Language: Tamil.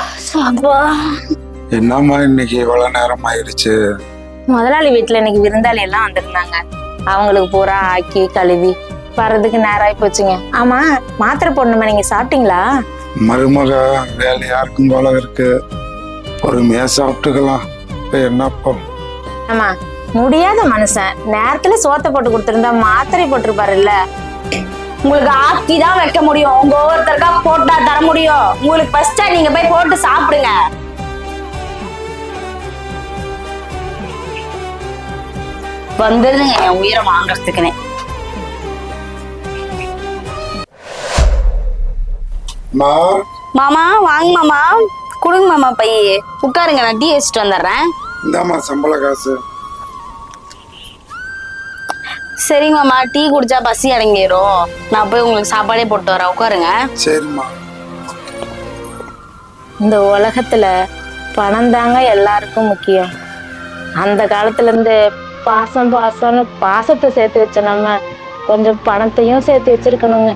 அப்பா, என்னம்மா இன்னைக்கு இவ்வளவு நேரம் ஆயிடுச்சு? முதலாளி வீட்டுல இன்னைக்கு விருந்தாளி எல்லாம் வந்திருந்தாங்க. அவங்களுக்கு பூரா ஆக்கி கழுவி வர்றதுக்கு நேரம் ஆகி போச்சுங்க. ஆமா, மாத்திரை போடணுமா, நீங்க சாப்பிட்டீங்களா? மருமக வேலையா இருக்கும் போல இருக்கு, பொறுமையா சாப்பிட்டுக்கலாம். இப்ப என்னப்போ? ஆமா, முடியாத மனுஷன் நேரத்துல சோத்தை போட்டு கொடுத்திருந்தா மாத்திரை போட்டிருப்பாருல்ல. உங்களுக்கு ஆக்கி தான் வைக்க முடியும், உங்க ஒவ்வொருத்தருக்கா போட்டா தர முடியும். உங்களுக்கு ஃபர்ஸ்டா நீங்க போய் போட்டு சாப்பிடுங்க. வந்துருதுங்க என் உயிரை வாங்கறதுக்குன்னு. மாமா வாங்க மாமா, கொடுங்க மாமா பைய. உட்காருங்க, நான் டீ வச்சுட்டு வந்துடுறேன். இந்தாம்மா சம்பள காசு. சரிங்க மாமா, டீ குடிச்சா பசி அடங்கிரும். நான் போய் உங்களுக்கு சாப்பாடே போட்டு வரேன், உட்காருங்க. சரிம்மா. இந்த உலகத்துல பணம் தாங்க எல்லாருக்கும் முக்கியம். அந்த காலத்துல இருந்து பாசம் பாசம்னு பாசத்தை சேர்த்து வச்ச நம்ம கொஞ்சம் பணத்தையும் சேர்த்து வச்சிருக்கணுங்க.